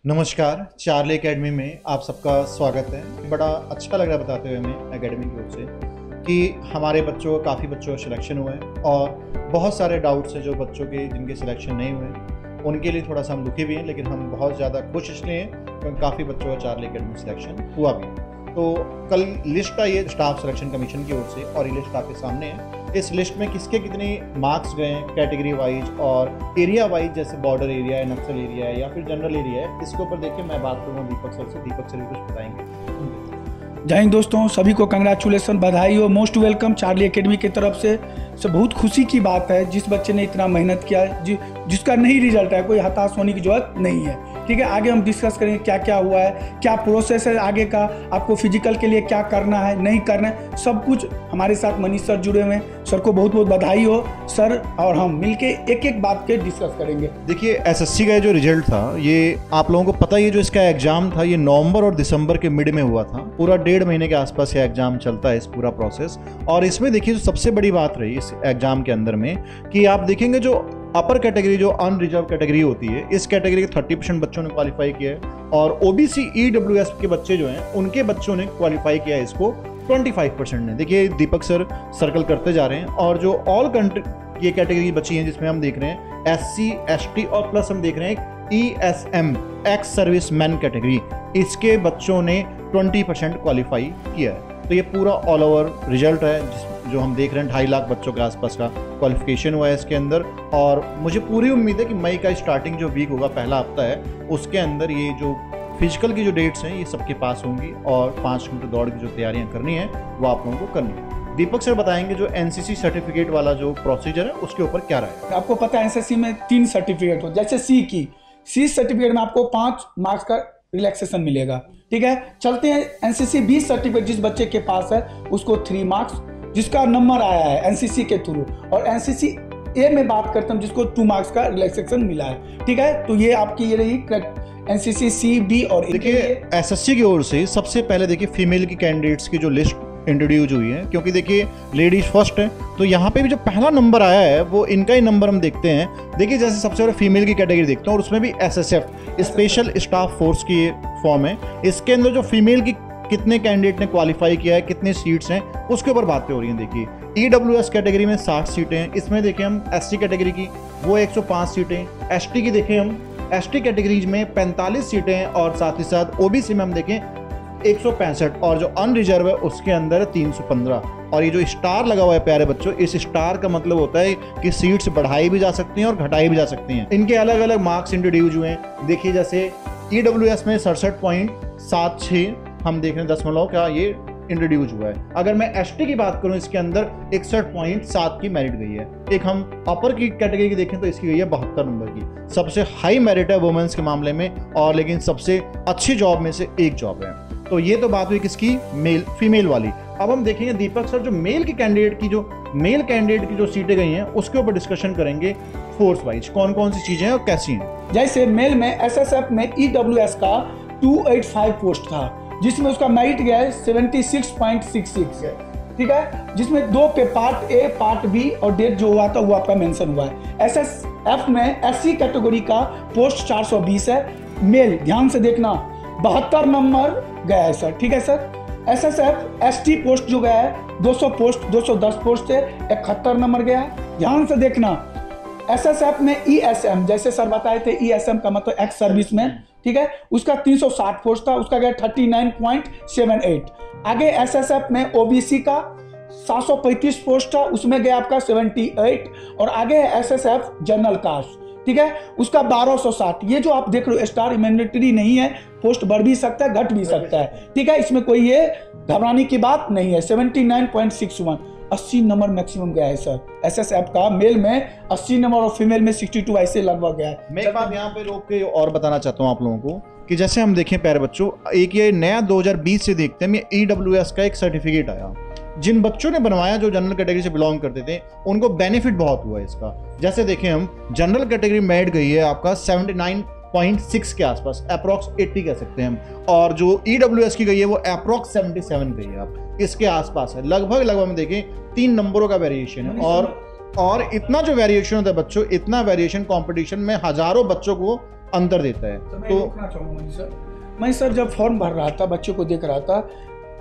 नमस्कार, Charlie academy में आप सबका स्वागत है। बड़ा अच्छा लग रहा है बताते हुए हमें एकेडमी की ओर से कि हमारे बच्चों काफ़ी बच्चों का सिलेक्शन हुआ है और बहुत सारे डाउट्स हैं जो बच्चों के जिनके सिलेक्शन नहीं हुए उनके लिए थोड़ा सा हम दुखी भी हैं, लेकिन हम बहुत ज़्यादा खुश इसलिए हैं क्योंकि काफ़ी बच्चों का चार्ली एकेडमी सिलेक्शन हुआ भी है। तो कल लिस्ट आई है स्टाफ सिलेक्शन कमीशन की ओर से और ये लिस्ट आपके सामने है। इस लिस्ट में किसके कितने मार्क्स गए हैं कैटेगरी वाइज और एरिया वाइज, जैसे बॉर्डर एरिया है, नक्सल एरिया है या फिर जनरल एरिया है। इसके ऊपर देखिए मैं बात करूँगा दीपक सर से। दीपक सर भी कुछ बताएंगे। जय हिंद दोस्तों, सभी को कंग्रेचुलेसन, बधाई हो, मोस्ट वेलकम चार्ली एकेडमी की तरफ से। बहुत खुशी की बात है जिस बच्चे ने इतना मेहनत किया, जिसका नहीं रिजल्ट है, कोई हताश होने की जरूरत नहीं है। ठीक है, आगे हम डिस्कस करेंगे क्या क्या हुआ है, क्या प्रोसेस है आगे का, आपको फिजिकल के लिए क्या करना है नहीं करना है, सब कुछ हमारे साथ मनीष सर जुड़े हुए हैं। सर को बहुत बहुत बधाई हो सर, और हम मिलके एक एक बात के डिस्कस करेंगे। देखिए एसएससी का जो रिजल्ट था ये आप लोगों को पता ही है, जो इसका एग्जाम था ये नवंबर और दिसंबर के मिड में हुआ था। पूरा 1.5 महीने के आसपास ये एग्जाम चलता है, इस पूरा प्रोसेस। और इसमें देखिए जो सबसे बड़ी बात रही इस एग्जाम के अंदर में कि आप देखेंगे जो अपर कैटेगरी जो अनरिजर्व कैटेगरी होती है, इस कैटेगरी के 30% बच्चों ने क्वालिफाई किया है और ओबीसी ईडब्ल्यूएस के बच्चे जो हैं उनके बच्चों ने क्वालिफाई किया है इसको 25% ने। देखिए दीपक सर सर्कल करते जा रहे हैं और जो ऑल कंट्री ये कैटेगरी बची है जिसमें हम देख रहे हैं एससी एसटी और प्लस हम देख रहे हैं ESM ex service man category, इसके बच्चों ने 20% क्वालिफाई किया है। तो ये पूरा ऑल ओवर रिजल्ट है जो हम देख रहे हैं। 2.5 लाख बच्चों के आसपास का क्वालिफिकेशन हुआ है इसके अंदर। और मुझे पूरी उम्मीद है कि मई का स्टार्टिंग जो वीक होगा, पहला हफ्ता है, उसके अंदर ये जो फिजिकल की जो डेट्स हैं ये सबके पास होंगी और 5 किलोमीटर दौड़ की जो तैयारियां करनी है वो आप लोगों को करनी है। दीपक सर बताएंगे जो एनसीसी सर्टिफिकेट वाला जो प्रोसीजर है उसके ऊपर क्या रहेगा। आपको पता है एनसीसी में 3 सर्टिफिकेट हो, जैसे सी सर्टिफिकेट में आपको 5 मार्क्स का रिलैक्सेशन मिलेगा। ठीक है, चलते हैं एनसीसी बी सर्टिफिकेट जिस बच्चे के पास है उसको 3 मार्क्स जिसका नंबर आया है एनसीसी के थ्रू, और एनसीसी ए में बात करते हैं जिसको 2 मार्क्स का रिलैक्सेशन मिला है। ठीक है, तो ये आपकी ये रही एनसीसी सी बी और ए। देखिए एसएससी की ओर से सबसे पहले देखिए फीमेल की कैंडिडेट्स की जो लिस्ट इंट्रोड्यूस हुई है, क्योंकि देखिए लेडीज फर्स्ट है तो यहाँ पे भी जो पहला नंबर आया है वो इनका ही नंबर हम देखते हैं। देखिए जैसे सबसे पहले फीमेल की कैटेगरी देखते हैं और उसमें भी एसएसएफ स्पेशल स्टाफ फोर्स की ये फॉर्म है। इसके अंदर जो फीमेल की कितने कैंडिडेट ने क्वालिफाई किया है, कितने सीट्स हैं, उसके ऊपर बातें हो रही हैं। देखिए ईडब्ल्यूएस कैटेगरी में 60 सीटें हैं, इसमें देखें हम एससी कैटेगरी की वो 105 सीटें, एसटी की देखें हम एसटी कैटेगरीज में 45 सीटें हैं और साथ ही साथ ओबीसी में हम देखें 165 और जो अनरिजर्व है उसके अंदर 315। और ये जो स्टार लगा हुआ है प्यारे बच्चों, इस स्टार का मतलब होता है कि सीट्स बढ़ाई भी जा सकती हैं और घटाई भी जा सकती हैं। इनके अलग अलग मार्क्स इंट्रोड्यूस हुए हैं। देखिए जैसे ईडब्ल्यूएस में 67.76 हम देख रहे हैं दशमलव का ये इंट्रोड्यूस हुआ है। अगर मैं एसटी की बात करूं इसके अंदर 61.7 की मेरिट गई है। एक हम अपर की कैटेगरी की देखें तो इसकी गई है 72 नंबर की। सबसे हाई मेरिट है वुमेन्स के मामले में और लेकिन सबसे अच्छी जॉब में से एक जॉब है। तो ये तो बात हुई किसकी, मेल फीमेल वाली। अब हम देखेंगे दीपक सर जो मेल कैंडिडेट की जो सीटें गई हैं उसके ऊपर डिस्कशन करेंगे फोर्स वाइज कौन कौन सी चीजें हैं और कैसी हैं। जैसे मेल में एसएसएफ में ईडब्ल्यूएस का 285 पोस्ट था जिसमें उसका मेरिट गया है 76.66। ठीक है, जिसमें 2 पे पार्ट ए पार्ट बी और डेट जो हुआ था वो आपका मेंशन हुआ है। एसएसएफ में एससी कैटेगरी का पोस्ट 420 है, मेल ध्यान से देखना 72 नंबर गया है सर। ठीक है सर, एसएसएफ एसटी पोस्ट जो गया है 200 पोस्ट 210 पोस्ट से 71 नंबर गया है, ध्यान से देखना। एसएसएफ में ईएसएम जैसे सर बताए थे, ईएसएम का मतलब एक्स सर्विस में, ठीक है, उसका 360 पोस्ट था, उसका गया 39.78। आगे एसएसएफ में ओबीसी का 735 पोस्ट था, उसमें गया आपका 78। और आगे एसएसएफ जनरल कास्ट, ठीक है, उसका 1260। ये जो आप देख रहे हो स्टार मैंडेटरी नहीं है, पोस्ट बढ़ भी सकता है घट भी सकता है। ठीक है, इसमें कोई ये घबराने की बात नहीं है। 79.61 80 नंबर मैक्सिमम गया है सर एसएसएफ का। मेल में 80 नंबर और फीमेल में 62 ऐसे लगभग गया है। मैं एक बात यहाँ पे रोक के और बताना चाहता हूँ आप लोगों को कि जैसे हम देखें प्यारे बच्चों, एक ये नया 2020 से देखते हैं, ये ईडब्ल्यूएस का एक सर्टिफिकेट आया। जिन बच्चों ने बनवाया जो जनरल कैटेगरी से बिलोंग करते थे उनको बेनिफिट बहुत हुआ है इसका। जैसे देखें हम जनरल कैटेगरी मेरिट गई है आपका 79.6 के आसपास, अप्रॉक्स 80 कह सकते हैं हम, और जो ईडब्ल्यूएस की गई है वो अप्रॉक्स 77 गई है। आप इसके आसपास है, लगभग हम देखें 3 नंबरों का वेरिएशन है। और इतना जो वेरिएशन होता है बच्चों, इतना वेरिएशन कंपटीशन में हजारों बच्चों को अंतर देता है। तो मैं तो रोकना चाहूँगा मनीष सर, मैं सर जब फॉर्म भर रहा था, बच्चों को देख रहा था,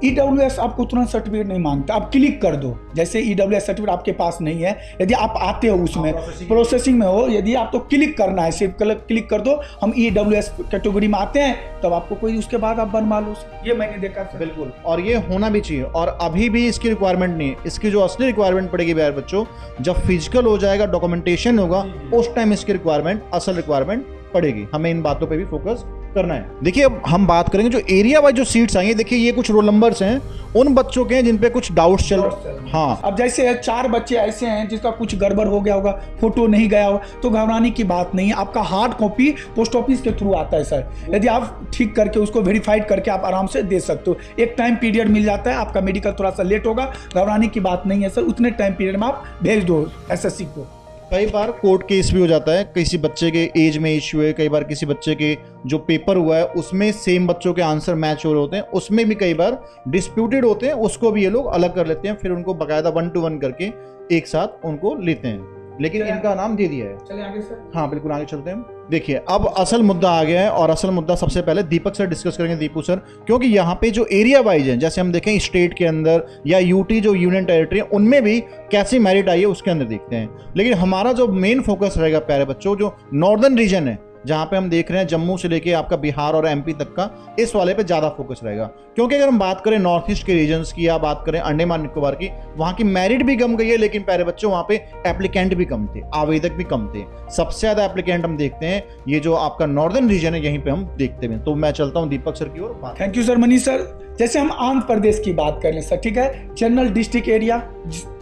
EWS आपको तुरंत सर्टिफिकेट नहीं मांगता, आप क्लिक कर दो। जैसे EWS सर्टिफिकेट आपके पास नहीं है, यदि आप आते हो उसमें प्रोसेसिंग में हो, यदि आप तो क्लिक करना है, सिर्फ क्लिक कर दो, हम EWS कैटेगरी में आते हैं, तब आपको कोई उसके बाद आप बनवा लो। ये मैंने देखा सर। बिल्कुल, और ये होना भी चाहिए। और अभी भी इसकी रिक्वायरमेंट नहीं है, इसकी जो असली रिक्वायरमेंट पड़ेगी यार बच्चों, जब फिजिकल हो जाएगा, डॉक्यूमेंटेशन होगा, उस टाइम इसकी रिक्वायरमेंट, असल रिक्वायरमेंट पड़ेगी। हमें इन बातों पे भी फोकस करना है। देखिए अब हम बात करेंगे जो एरिया वाइज जो सीट्स आएंगे। देखिए ये कुछ रोल नंबर्स हैं उन बच्चों के हैं जिन पे कुछ डाउट्स चल रहे हैं। हाँ, अब जैसे 4 बच्चे ऐसे हैं जिसका कुछ गड़बड़ हो गया होगा, फोटो नहीं गया होगा, तो घबराने की बात नहीं है। आपका हार्ड कॉपी पोस्ट ऑफिस के थ्रू आता है सर, यदि आप ठीक करके उसको वेरीफाइड करके आप आराम से दे सकते हो। एक टाइम पीरियड मिल जाता है, आपका मेडिकल थोड़ा सा लेट होगा, घबराने की बात नहीं है सर। उतने टाइम पीरियड में आप भेज दो SSC को। कई बार कोर्ट केस भी हो जाता है, किसी बच्चे के एज में इश्यू है, कई बार किसी बच्चे के जो पेपर हुआ है उसमें सेम बच्चों के आंसर मैच हो रहे होते हैं, उसमें भी कई बार डिस्प्यूटेड होते हैं, उसको भी ये लोग अलग कर लेते हैं, फिर उनको बाकायदा 1 to 1 करके एक साथ उनको लेते हैं। लेकिन इनका नाम दे दिया है। चलिए आगे सर। हाँ बिल्कुल, आगे चलते हैं। देखिए अब असल मुद्दा आ गया है, और असल मुद्दा सबसे पहले दीपक सर डिस्कस करेंगे। दीपू सर, क्योंकि यहाँ पे जो एरिया वाइज है, जैसे हम देखें स्टेट के अंदर या यूटी जो यूनियन टेरिटरी है, उनमें भी कैसी मेरिट आई है उसके अंदर देखते हैं। लेकिन हमारा जो मेन फोकस रहेगा प्यारे बच्चों, जो नॉर्दर्न रीजन है, जहाँ पे हम देख रहे हैं जम्मू से लेके आपका बिहार और MP तक का, इस वाले पे ज़्यादा फोकस रहेगा। क्योंकि अगर हम बात करें नॉर्थ ईस्ट के रीजन्स की या बात करें अंडमान निकोबार की, वहाँ की मेरिट भी कम गई है, लेकिन प्यारे बच्चों वहाँ पे एप्लीकेंट भी कम थे, आवेदक भी कम थे। सबसे ज़्यादा एप्लीकेंट हम देखते हैं ये जो आपका नॉर्दर्न रीजन है, यहीं पर हम देखते हैं। तो मैं चलता हूँ दीपक सर की ओर। Thank you sir Manish sir. जैसे हम आंध्र प्रदेश की बात कर लें सर, ठीक है, जनरल डिस्ट्रिक्ट एरिया,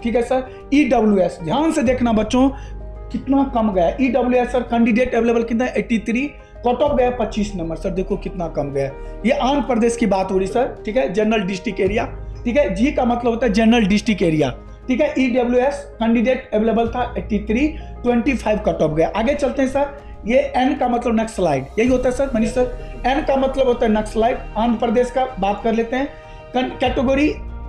ठीक है सर। EWS ध्यान से देखना बच्चों, कितना कम गया EWS सर। कैंडिडेट अवेलेबल कितना, 83, कट ऑफ गया 25 नंबर सर। देखो कितना कम गया। ये आंध्र प्रदेश की बात हो रही सर, ठीक है, जनरल डिस्ट्रिक्ट एरिया, ठीक है। जी का मतलब होता है जनरल डिस्ट्रिक्ट एरिया, ठीक है। EWS कैंडिडेट अवेलेबल था 83, 25 कट ऑफ गया। आगे चलते हैं सर। ये N का मतलब नक्सलाइट, यही होता है सर मनीष सर। N का मतलब होता है नक्सलाइट। आंध्र प्रदेश का बात कर लेते हैं। कैटेगरी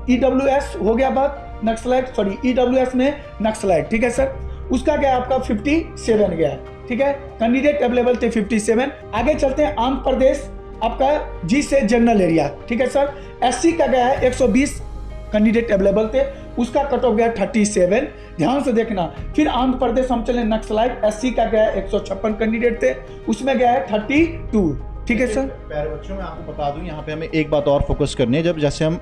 EWS हो गया बात, नक्सलाइट, सॉरी EWS में नक्सलाइट, ठीक है सर। उसका गया आपका 57 गया, ठीक है। कैंडिडेट अवेलेबल थे 57। आगे चलते हैं आंध्र प्रदेश, आपका जी से जनरल एरिया, ठीक है सर। SC का गया है 120 कैंडिडेट अवेलेबल थे, उसका कट ऑफ गया 37। ध्यान से देखना। फिर आंध्र प्रदेश हम चले नक्सलाइट, SC का गया 156 कैंडिडेट थे, उसमें गया है 32, ठीक है सर। प्यारे बच्चों मैं आपको बता दूं, यहाँ पे हमें एक बात और फोकस करनी है। जब जैसे हम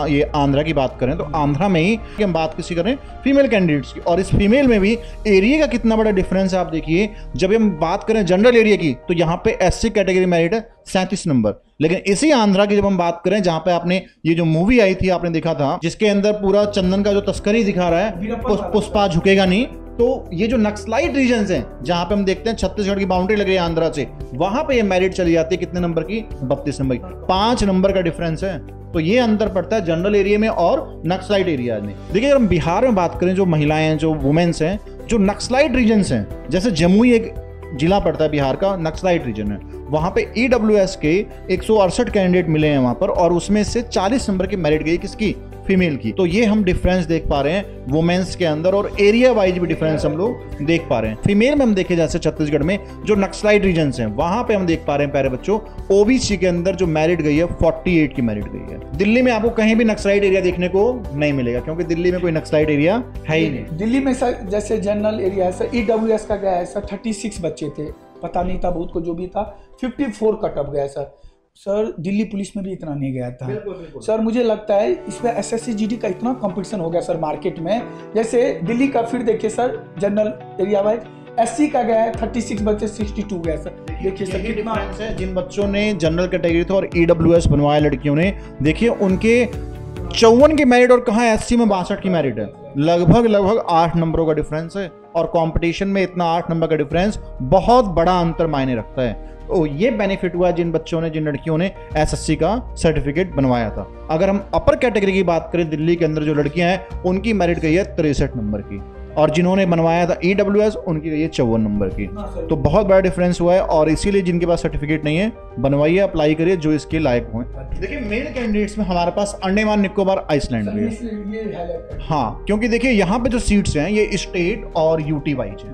ये आंध्रा की बात करें, तो आंध्रा में ही हम बात किसी करें फीमेल कैंडिडेट्स की, और इस फीमेल में भी एरिया का कितना बड़ा डिफरेंस है आप देखिए। जब हम बात करें जनरल एरिया की, तो यहाँ पे SC कैटेगरी मेरिट है 37 नंबर। लेकिन इसी आंध्रा की जब हम बात करें, जहाँ पे आपने ये जो मूवी आई थी आपने देखा था, जिसके अंदर पूरा चंदन का जो तस्करी दिखा रहा है, पुष्पा झुकेगा नहीं, तो ये जो नक्सलाइट रीजन्स हैं, जहां पे हम देखते हैं छत्तीसगढ़ की बाउंड्री लग रही है आंध्रा से, वहां पे ये मेरिट चली जाती है कितने नंबर की, 32 नंबर की। 5 नंबर का डिफरेंस है। तो ये अंतर पड़ता है जनरल एरिया में और नक्सलाइट एरिया में। देखिए अगर हम बिहार में बात करें, जो महिलाएं हैं, जो वुमेन्स हैं, जो नक्सलाइट रीजन्स हैं, जैसे जमुई एक जिला पड़ता है बिहार का, नक्सलाइट रीजन है, वहां पे EWS के 168 कैंडिडेट मिले हैं वहां पर, और उसमें से 40 नंबर की मेरिट गई किसकी, फीमेल की। तो ये हम डिफरेंस देख पा रहे हैं वुमेन्स के अंदर, और एरिया वाइज भी डिफरेंस हम लोग देख पा रहे हैं। फीमेल में हम देखें जैसे छत्तीसगढ़ में जो नक्सलाइट रीजन्स हैं, वहां पे हम देख पा रहे हैं प्यारे बच्चों, OBC के अंदर जो मेरिट गई है 48 की मेरिट गई है। दिल्ली में आपको कहीं भी नक्सलाइट एरिया देखने को नहीं मिलेगा, क्योंकि दिल्ली में कोई नक्सलाइट एरिया है ही नहीं। दिल्ली में सर जैसे जनरल एरिया है सर, EWS का गया है सर 36 बच्चे थे, पता नहीं था बहुत को, जो भी था 54 कट ऑफ गया सर। दिल्ली पुलिस में भी इतना नहीं गया था। बिल्कुल। सर मुझे लगता है इसमें SSC GD का इतना कंपटीशन हो गया सर मार्केट में। जैसे दिल्ली का फिर देखिए sir, general area wise SC का गया है 36 बच्चे, 62 गया सर। देखिए सर कितना है। जिन बच्चों ने जनरल कैटेगरी था और EWS बनवाया लड़कियों ने, देखिए उनके 54 की मेरिट, और कहाँ SC में 62 की मेरिट है। लगभग 8 नंबरों का डिफरेंस है, और कंपटीशन में इतना 8 नंबर का डिफरेंस बहुत बड़ा अंतर मायने रखता है। तो ये बेनिफिट हुआ जिन बच्चों ने, जिन लड़कियों ने SSC का सर्टिफिकेट बनवाया था। अगर हम अपर कैटेगरी की बात करें, दिल्ली के अंदर जो लड़कियां हैं उनकी मेरिट गई है 63 नंबर की, और जिन्होंने बनवाया था EWS उनकी गई है 54 नंबर की। तो बहुत बड़ा डिफरेंस हुआ है, और इसीलिए जिनके पास सर्टिफिकेट नहीं है, बनवाइए, अप्लाई करिए जो इसके लायक हुए। देखिए मेल कैंडिडेट्स में हमारे पास अंडमान निकोबार आइसलैंड भी है। हाँ, क्योंकि देखिए यहाँ पे जो सीट्स हैं ये स्टेट और UT वाइज है,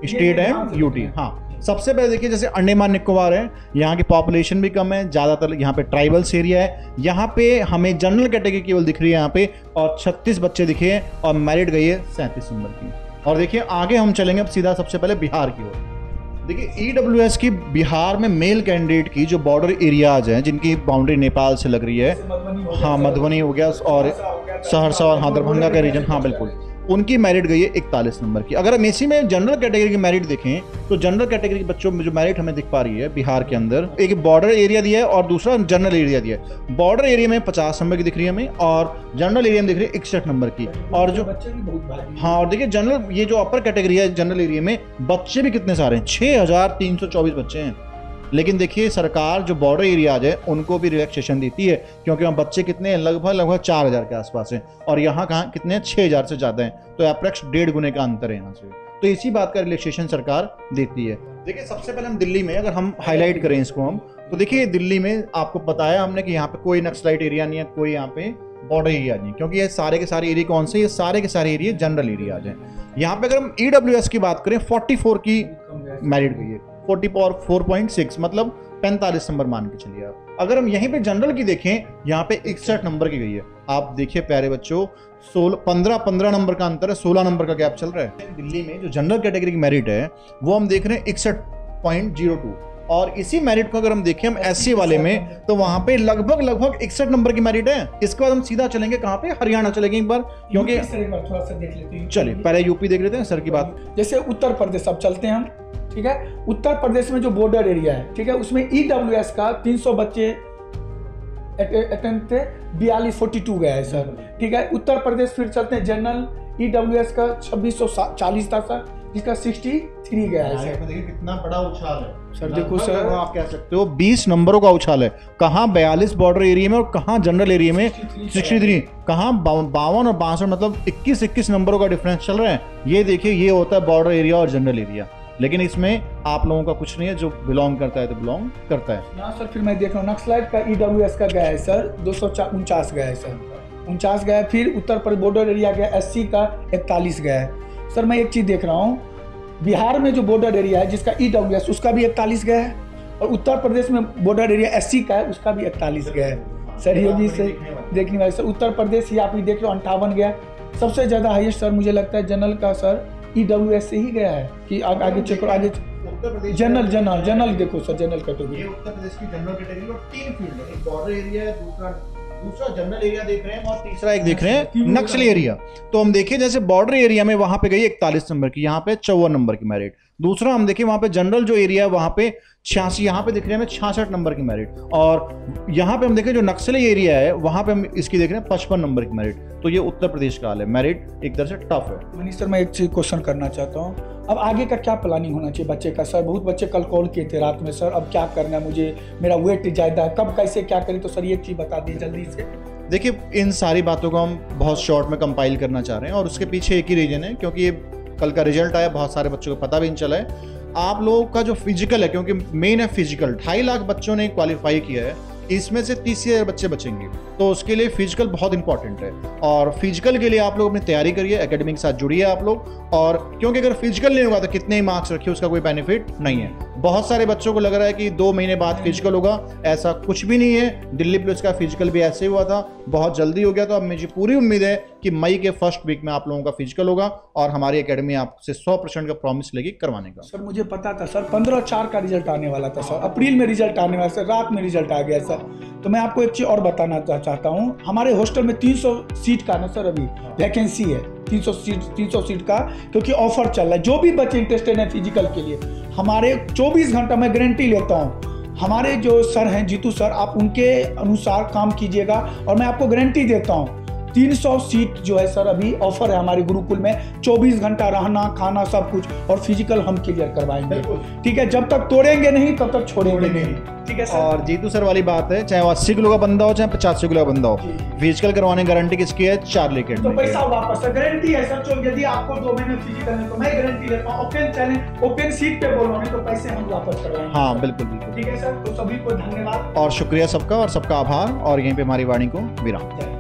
स्टेट एंड UT। हाँ, सबसे पहले देखिए जैसे अंडमान निकोबार है, यहाँ की पॉपुलेशन भी कम है, ज़्यादातर यहाँ पे ट्राइबल्स एरिया है। यहाँ पे हमें जनरल कैटेगरी केवल दिख रही है यहाँ पे, और 36 बच्चे दिखे हैं और मेरिट गई है 37 नंबर की। और देखिए आगे हम चलेंगे अब सीधा सबसे पहले बिहार की ओर। देखिए EWS की बिहार में मेल कैंडिडेट की जो बॉर्डर एरियाज हैं, जिनकी बाउंड्री नेपाल से लग रही है, हाँ मधुबनी हो गया और सहरसा और हाँ दरभंगा का रीजन, हाँ बिल्कुल, उनकी मेरिट गई है 41 नंबर की। अगर हम इसी में जनरल कैटेगरी की मेरिट देखें तो जनरल कैटेगरी के बच्चों में जो मेरिट हमें दिख पा रही है बिहार के अंदर, एक बॉर्डर एरिया दिया है और दूसरा जनरल एरिया दिया है। बॉर्डर एरिया में 50 नंबर की दिख रही है हमें और जनरल एरिया में दिख रही है 61 नंबर की। और जो हाँ, और देखिए जनरल, ये जो अपर कैटेगरी है जनरल एरिया में, बच्चे भी कितने सारे हैं, 6324 बच्चे हैं। लेकिन देखिए सरकार जो बॉर्डर एरियाज है उनको भी रिलैक्सेशन देती है, क्योंकि वहाँ बच्चे कितने हैं, लगभग 4000 के आसपास हैं, और यहाँ कहाँ कितने हैं, 6000 से ज़्यादा हैं, तो अप्रैक्स 1.5 गुने का अंतर है यहाँ से। तो इसी बात का रिलैक्सेशन सरकार देती है। देखिए सबसे पहले हम दिल्ली में अगर हम हाईलाइट करें इसको हम, तो देखिए दिल्ली में आपको बताया हमने कि यहाँ पे कोई नक्सलाइट एरिया नहीं है, कोई यहाँ पे बॉर्डर एरिया नहीं, क्योंकि ये सारे के सारे एरिया कौन से, ये सारे के सारे एरिया जनरल एरियाज हैं। यहाँ पे अगर हम EWS की बात करें 44 की मेरिट गई है, 44.6 मतलब 45 नंबर मान के चलिए आप। अगर हम यहीं पे जनरल की देखें, यहाँ पे 61 नंबर की गई है। आप देखिए प्यारे बच्चों, 15 नंबर का अंतर है, 16 नंबर का गैप चल रहा है। दिल्ली में जो जनरल कैटेगरी की मेरिट है वो हम देख रहे हैं 61.02, और इसी मेरिट को अगर हम देखें हम SC वाले में, तो वहां पे लगभग 61 नंबर की मेरिट है। इसके बाद हम सीधा चलेंगे कहाँ पे, हरियाणा चलेंगे एक बार, क्योंकि थोड़ा सा देख लेते हैं। चलिए पहले यूपी देख लेते हैं सर की बात। जैसे उत्तर प्रदेश अब चलते हैं हम, ठीक है। उत्तर प्रदेश में जो बॉर्डर एरिया है, ठीक है, उसमें EWS का 300 बच्चे अटेम्प्ट थे, 42 गया है सर, ठीक है। उत्तर प्रदेश फिर चलते हैं, जनरल EWS का 2640 था सर, जिसका 63 गया है सर। देखिए कितना बड़ा उछाल है सर, देखो सर, आप कह सकते हो 20 नंबरों का उछाल है। कहाँ 42 बॉर्डर एरिया में और कहाँ जनरल एरिया में 63, कहाँ 52 और 62, मतलब 21 नंबरों का डिफरेंस चल रहा है। ये देखिए, ये होता है बॉर्डर एरिया और जनरल एरिया। लेकिन इसमें आप लोगों का कुछ नहीं है, जो बिलोंग करता है तो बिलोंग करता है। यहाँ सर फिर मैं देख रहा हूँ नक्सलाइट का EWS का गया है सर 249 गया है सर, 49 गया है। फिर उत्तर प्रदेश बॉर्डर एरिया गया SC का 41 गया है सर। मैं एक चीज़ देख रहा हूँ, बिहार में जो बॉर्डर एरिया है जिसका EWS, उसका भी 41 गया है, और उत्तर प्रदेश में बॉर्डर एरिया SC का है, उसका भी 41 गया है सर। ये भी सर देखने वाले सर, उत्तर प्रदेश ये आप भी देख रहे हो 58 गया। सबसे ज़्यादा हाईएस्ट सर मुझे लगता है जनरल का सर EWS से ही गया है कि आगे चेक करो, आगे जनरल देखो सर, जनरल कैटेगरी। ये उत्तर प्रदेश की जनरल कैटेगरी और 3 फील्ड है, एक बॉर्डर एरिया है, दूसरा जनरल एरिया देख रहे हैं, और तीसरा एक देख रहे हैं नक्सली एरिया। तो हम देखें जैसे बॉर्डर एरिया में वहां पे गई 41 नंबर की, यहाँ पे 54 नंबर की मेरिट। दूसरा हम देखें वहां पे जनरल जो एरिया है वहां पे 86, यहाँ पे दिख रहे हैं 66 नंबर की मेरिट। और यहाँ पे हम देखें जो नक्सली एरिया है वहां पे हम इसकी देख रहे हैं 55 नंबर की मेरिट। तो ये उत्तर प्रदेश का हाल है, मेरिट एक तरह से टफ है। मनीष सर, मैं एक चीज क्वेश्चन करना चाहता हूँ, अब आगे का क्या प्लानिंग होना चाहिए बच्चे का सर? बहुत बच्चे कल कॉल किए थे रात में, सर अब क्या करना है मुझे, मेरा वेट ज़्यादा है, कब कैसे क्या करें, तो सर ये चीज़ बता दी जल्दी से। देखिए इन सारी बातों को हम बहुत शॉर्ट में कंपाइल करना चाह रहे हैं, और उसके पीछे एक ही रीजन है, क्योंकि ये कल का रिजल्ट आया, बहुत सारे बच्चों को पता भी नहीं चला है। आप लोगों का जो फिजिकल है, क्योंकि मेन है फिजिकल, 2.5 लाख बच्चों ने क्वालिफाई किया है, इसमें से 30,000 बच्चे बचेंगे, तो उसके लिए फिजिकल बहुत इंपॉर्टेंट है। और फिजिकल के लिए आप लोग अपनी तैयारी करिए, एकेडमिक के साथ जुड़िए आप लोग। और क्योंकि अगर फिजिकल नहीं होगा तो कितने ही मार्क्स रखिए, उसका कोई बेनिफिट नहीं है। बहुत सारे बच्चों को लग रहा है कि 2 महीने बाद फिजिकल होगा, ऐसा कुछ भी नहीं है। दिल्ली पुलिस का फिजिकल भी ऐसे ही हुआ था, बहुत जल्दी हो गया। तो अब मुझे पूरी उम्मीद है कि मई के फर्स्ट वीक में आप लोगों का फिजिकल होगा, और हमारी एकेडमी आपसे 100% का प्रॉमिस लेगी करवाने का। सर मुझे पता था सर 15/4 का रिजल्ट आने वाला था सर, अप्रैल में रिजल्ट आने वाला सर, रात में रिजल्ट आ गया सर। तो मैं आपको एक चीज़ और बताना चाहता हूँ, हमारे हॉस्टल में 300 सीट का ना सर अभी वैकेंसी है, 300 सीट का, क्योंकि ऑफर चल रहा है। जो भी बच्चे इंटरेस्टेड हैं फिजिकल के लिए, हमारे 24 घंटा मैं गारंटी लेता हूँ, हमारे जो सर हैं जीतू सर, आप उनके अनुसार काम कीजिएगा, और मैं आपको गारंटी देता हूँ 300 सीट जो है सर अभी ऑफर है हमारे गुरुकुल में, 24 घंटा रहना खाना सब कुछ, और फिजिकल हम क्लियर करवाएंगे, ठीक है। जब तक तोड़ेंगे नहीं तब तक छोड़ेंगे नहीं, ठीक है सर। और जीतू सर वाली बात है, चाहे वो 80 किलो का बंदा हो चाहे 85 किलो का बंदा हो, फिजिकल करवाने गारंटी किसकी है? चार्ली के। तो पैसा वापस है, गारंटी है सर। तो यदि आपको 2 महीने फिजिकल है तो मैं गारंटी लेता हूँ, ओपन चैलेंज ओपन सीट पे बोलोगे तो पैसे हम वापस करवाएंगे। हाँ बिल्कुल बिल्कुल, ठीक है सर। तो सभी को धन्यवाद और शुक्रिया सबका, और सबका आभार, और यहीं पे हमारी वाणी को विराम।